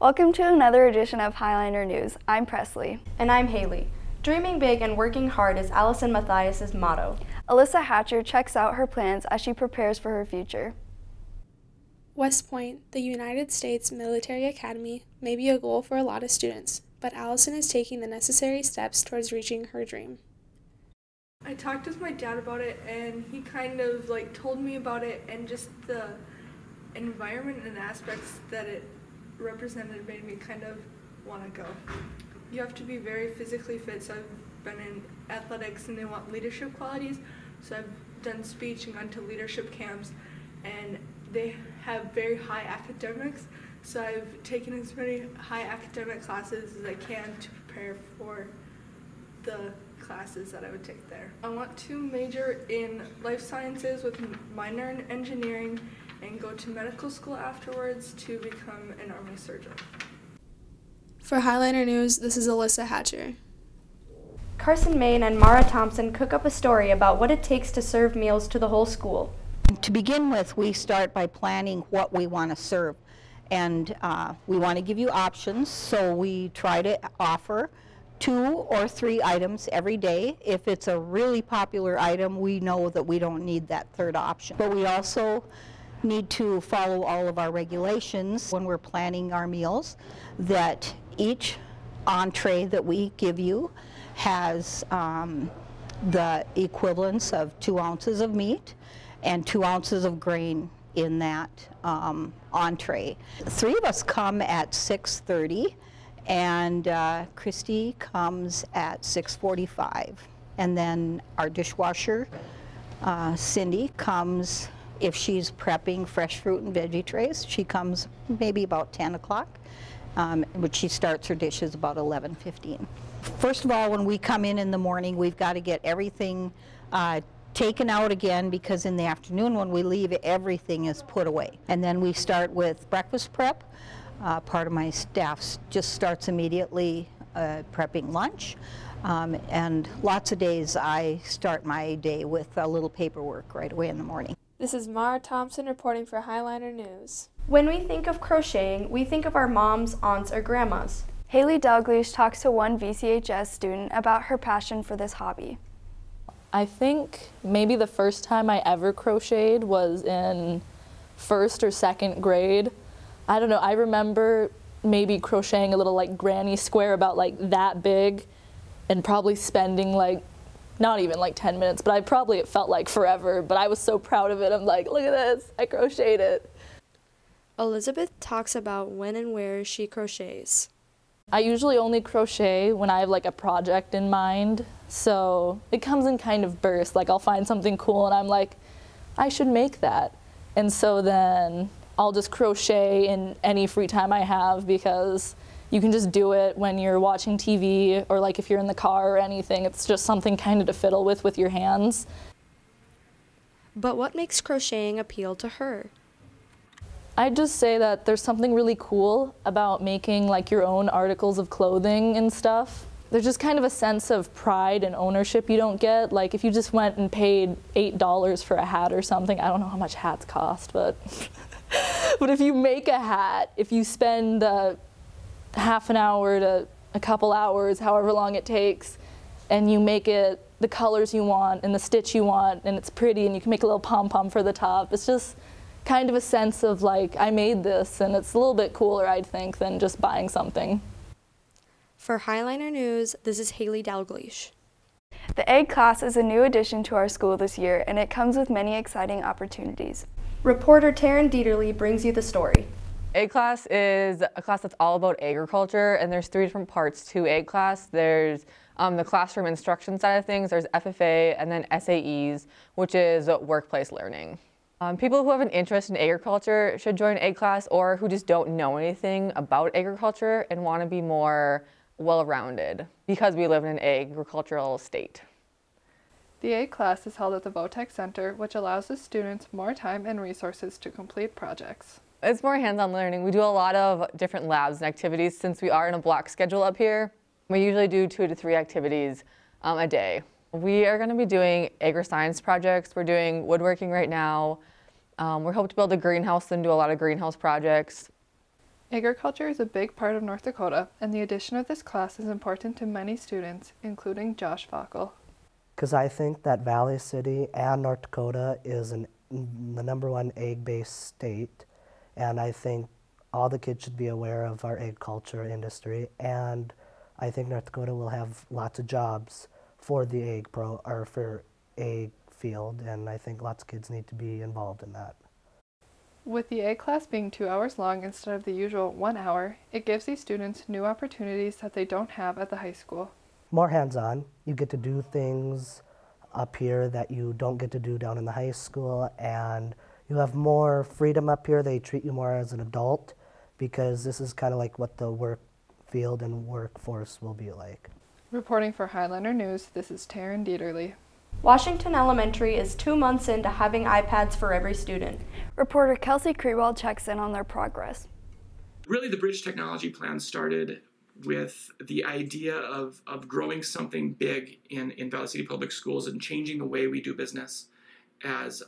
Welcome to another edition of Highliner News. I'm Presley. And I'm Haley. Dreaming big and working hard is Allison Matthias' motto. Alyssa Hatcher checks out her plans as she prepares for her future. West Point, the United States Military Academy, may be a goal for a lot of students, but Allison is taking the necessary steps towards reaching her dream. I talked with my dad about it, and he kind of told me about it, and just the environment and aspects that it represented made me kind of want to go. You have to be very physically fit, so I've been in athletics and they want leadership qualities, so I've done speech and gone to leadership camps, and they have very high academics, so I've taken as many high academic classes as I can to prepare for the classes that I would take there. I want to major in life sciences with minor in engineering and go to medical school afterwards to become an army surgeon. For Highliner News, this is Alyssa Hatcher. Carson Main and Mara Thompson cook up a story about what it takes to serve meals to the whole school. To begin with, we start by planning what we want to serve, and we want to give you options, so we try to offer 2 or 3 items every day. If it's a really popular item, we know that we don't need that third option. But we also need to follow all of our regulations when we're planning our meals, that each entree that we give you has the equivalence of 2 ounces of meat and 2 ounces of grain in that entree. 3 of us come at 6:30, and Christy comes at 6:45. And then our dishwasher, Cindy, comes, if she's prepping fresh fruit and veggie trays, she comes maybe about 10 o'clock, but she starts her dishes about 11:15. First of all, when we come in the morning, we've got to get everything taken out again, because in the afternoon when we leave, everything is put away. And then we start with breakfast prep. Part of my staff just starts immediately prepping lunch, and lots of days I start my day with a little paperwork right away in the morning. This is Mara Thompson reporting for Highliner News. When we think of crocheting, we think of our moms, aunts, or grandmas. Haley Dalglish talks to one VCHS student about her passion for this hobby. I think maybe the first time I ever crocheted was in 1st or 2nd grade. I don't know, I remember maybe crocheting a little granny square about that big, and probably spending not even 10 minutes, but it felt like forever, but I was so proud of it. I'm like, look at this, I crocheted it. Elizabeth talks about when and where she crochets. I usually only crochet when I have a project in mind, so it comes in kind of bursts. I'll find something cool and I'm like, I should make that. And so then I'll just crochet in any free time I have, because you can just do it when you're watching TV, or if you're in the car or anything. It's just something kind of to fiddle with your hands. But what makes crocheting appeal to her? I'd just say that there's something really cool about making your own articles of clothing and stuff. There's just kind of a sense of pride and ownership you don't get. If you just went and paid $8 for a hat or something, I don't know how much hats cost, but but if you make a hat, if you spend half an hour to a couple hours, however long it takes, and you make it the colors you want and the stitch you want, and it's pretty, and you can make a little pom-pom for the top, it's just kind of a sense of I made this, and it's a little bit cooler, I'd think, than just buying something. For Highliner News, this is Haley Dalglish. The egg class is a new addition to our school this year, and it comes with many exciting opportunities. Reporter Taryn Dieterle brings you the story. Egg class is a class that's all about agriculture, and there's 3 different parts to egg class. There's the classroom instruction side of things, there's FFA, and then SAEs, which is workplace learning. People who have an interest in agriculture should join egg class, or who just don't know anything about agriculture and want to be more well-rounded, because we live in an agricultural state. The egg class is held at the Votech Center, which allows the students more time and resources to complete projects. It's more hands-on learning. We do a lot of different labs and activities since we are in a block schedule up here. We usually do 2 to 3 activities a day. We are going to be doing agri-science projects. We're doing woodworking right now. We're hoping to build a greenhouse and do a lot of greenhouse projects. Agriculture is a big part of North Dakota, and the addition of this class is important to many students, including Josh Fackel. Because I think that Valley City and North Dakota is the #1 egg-based state, and I think all the kids should be aware of our egg culture industry, and I think North Dakota will have lots of jobs for the egg field, and I think lots of kids need to be involved in that. With the egg class being 2 hours long instead of the usual 1 hour, it gives these students new opportunities that they don't have at the high school. More hands-on. You get to do things up here that you don't get to do down in the high school, and you have more freedom up here. They treat you more as an adult, because this is kind of like what the work field and workforce will be like. Reporting for Highlander News, this is Taryn Dieterle. Washington Elementary is 2 months into having iPads for every student. Reporter Kelsey Krewald checks in on their progress. Really, the Bridge Technology Plan started with the idea of growing something big in Valley City Public Schools and changing the way we do business as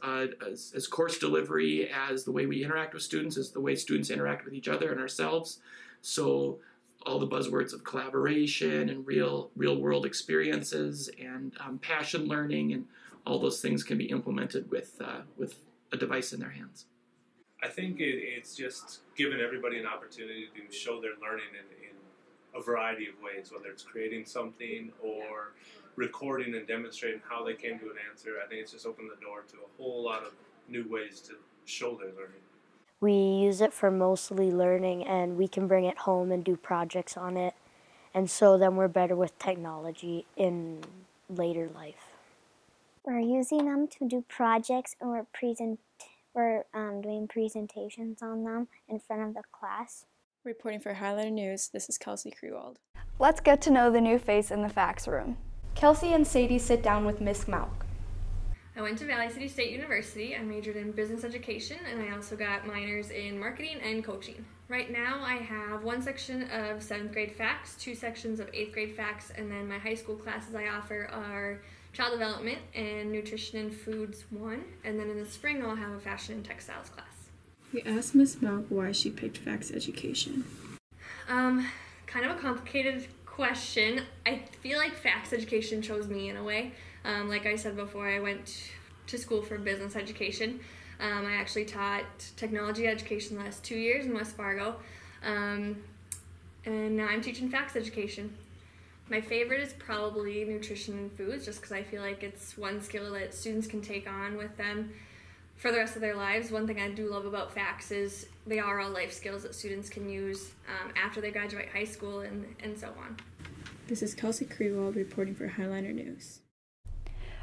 course delivery, as the way we interact with students, as the way students interact with each other and ourselves. So all the buzzwords of collaboration and real world experiences and passion learning and all those things can be implemented with a device in their hands. I think it's just given everybody an opportunity to show their learning in a variety of ways, whether it's creating something or recording and demonstrating how they came to an answer. I think it's just opened the door to a whole lot of new ways to show their learning. We use it for mostly learning, and we can bring it home and do projects on it, and so then we're better with technology in later life. We're using them to do projects, and we're doing presentations on them in front of the class. Reporting for Highlander News, this is Kelsey Krewald. Let's get to know the new face in the fax room. Kelsey and Sadie sit down with Miss Malk. I went to Valley City State University. I majored in business education, and I also got minors in marketing and coaching. Right now I have one section of 7th grade fax, 2 sections of 8th grade fax, and then my high school classes I offer are child development and nutrition and foods 1, and then in the spring I'll have a fashion and textiles class. We asked Ms. Malk why she picked fax education. Kind of a complicated question. I feel like fax education chose me in a way. Like I said before, I went to school for business education. I actually taught technology education the last 2 years in West Fargo, and now I'm teaching fax education. My favorite is probably nutrition and foods, just because I feel like it's one skill that students can take on with them for the rest of their lives. One thing I do love about fax is they are all life skills that students can use after they graduate high school and so on. This is Kelsey Krewald reporting for Highlander News.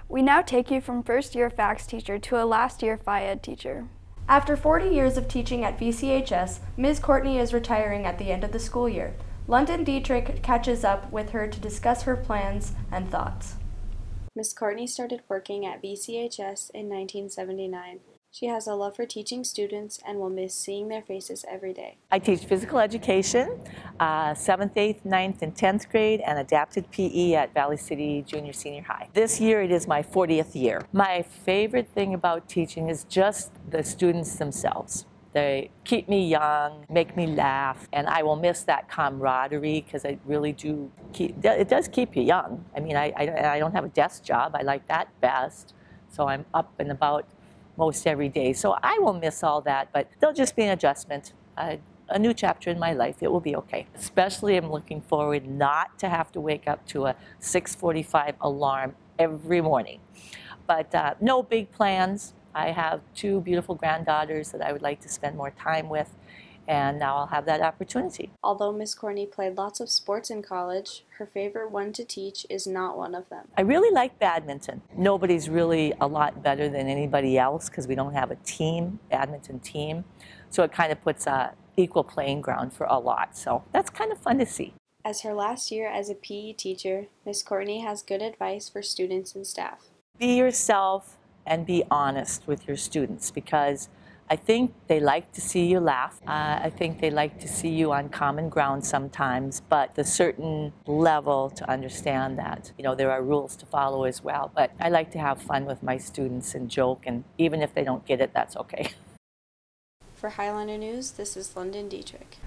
We now take you from first-year fax teacher to a last-year Phi-Ed teacher. After 40 years of teaching at VCHS, Ms. Courtney is retiring at the end of the school year. London Dietrich catches up with her to discuss her plans and thoughts. Ms. Courtney started working at VCHS in 1979. She has a love for teaching students and will miss seeing their faces every day. I teach physical education, 7th, 8th, 9th, and 10th grade, and adapted PE at Valley City Junior Senior High. This year it is my 40th year. My favorite thing about teaching is just the students themselves. They keep me young, make me laugh, and I will miss that camaraderie because I really do it does keep you young. I mean, I don't have a desk job. I like that best, so I'm up and about most every day. So I will miss all that, but there'll just be an adjustment, a new chapter in my life. It will be okay. Especially I'm looking forward not to have to wake up to a 6:45 alarm every morning. But no big plans. I have 2 beautiful granddaughters that I would like to spend more time with, and now I'll have that opportunity. Although Ms. Courtney played lots of sports in college, her favorite one to teach is not one of them. I really like badminton. Nobody's really a lot better than anybody else because we don't have a team, badminton team, so it kind of puts a equal playing ground for a lot, so that's kind of fun to see. As her last year as a PE teacher, Ms. Courtney has good advice for students and staff. Be yourself and be honest with your students, because I think they like to see you laugh. I think they like to see you on common ground sometimes, but a certain level to understand that, you know, there are rules to follow as well. But I like to have fun with my students and joke, and even if they don't get it, that's okay. For Highlander News, this is London Dietrich.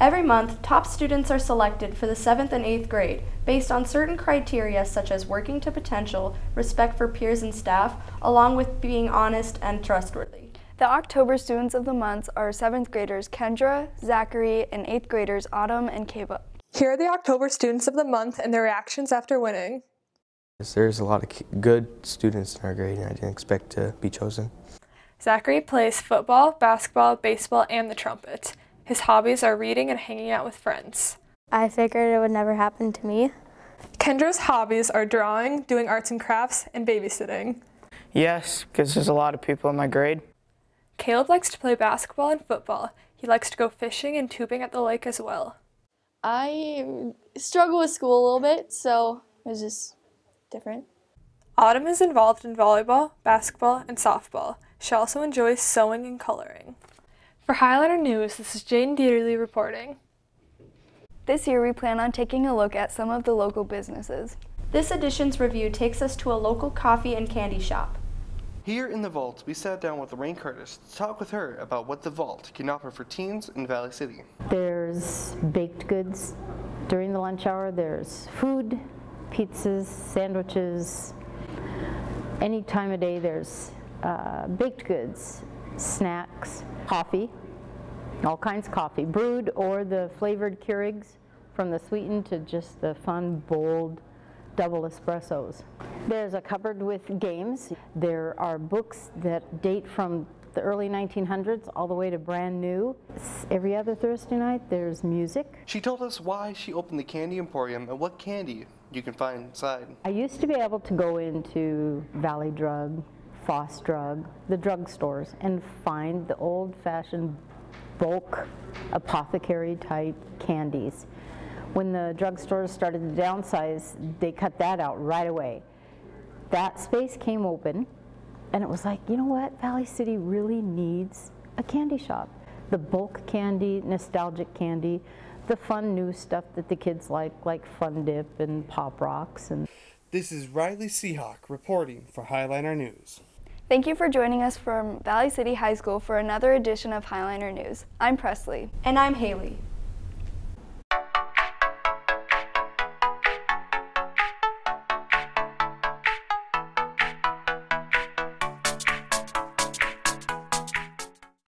Every month, top students are selected for the 7th and 8th grade based on certain criteria such as working to potential, respect for peers and staff, along with being honest and trustworthy. The October students of the month are 7th graders Kendra, Zachary, and 8th graders Autumn and Caleb. Here are the October students of the month and their reactions after winning. There's a lot of good students in our grade, and I didn't expect to be chosen. Zachary plays football, basketball, baseball, and the trumpet. His hobbies are reading and hanging out with friends. I figured it would never happen to me. Kendra's hobbies are drawing, doing arts and crafts, and babysitting. Yes, because there's a lot of people in my grade. Caleb likes to play basketball and football. He likes to go fishing and tubing at the lake as well. I struggle with school a little bit, so it was just different. Autumn is involved in volleyball, basketball, and softball. She also enjoys sewing and coloring. For Highliner News, this is Jane Dieterle reporting. This year we plan on taking a look at some of the local businesses. This edition's review takes us to a local coffee and candy shop. Here in the Vault, we sat down with Lorraine Curtis to talk with her about what the Vault can offer for teens in Valley City. There's baked goods during the lunch hour. There's food, pizzas, sandwiches. Any time of day there's baked goods, snacks, coffee, all kinds of coffee, brewed or the flavored Keurigs, from the sweetened to just the fun, bold, double espressos. There's a cupboard with games. There are books that date from the early 1900s all the way to brand new. Every other Thursday night there's music. She told us why she opened the Candy Emporium and what candy you can find inside. I used to be able to go into Valley Drug, Foss Drug, the drugstores, and find the old-fashioned bulk apothecary type candies. When the drugstores started to downsize, they cut that out right away. That space came open, and it was like, you know what? Valley City really needs a candy shop. The bulk candy, nostalgic candy, the fun new stuff that the kids like Fun Dip and Pop Rocks. And this is Riley Seahawk reporting for Highliner News. Thank you for joining us from Valley City High School for another edition of Highliner News. I'm Presley. And I'm Haley.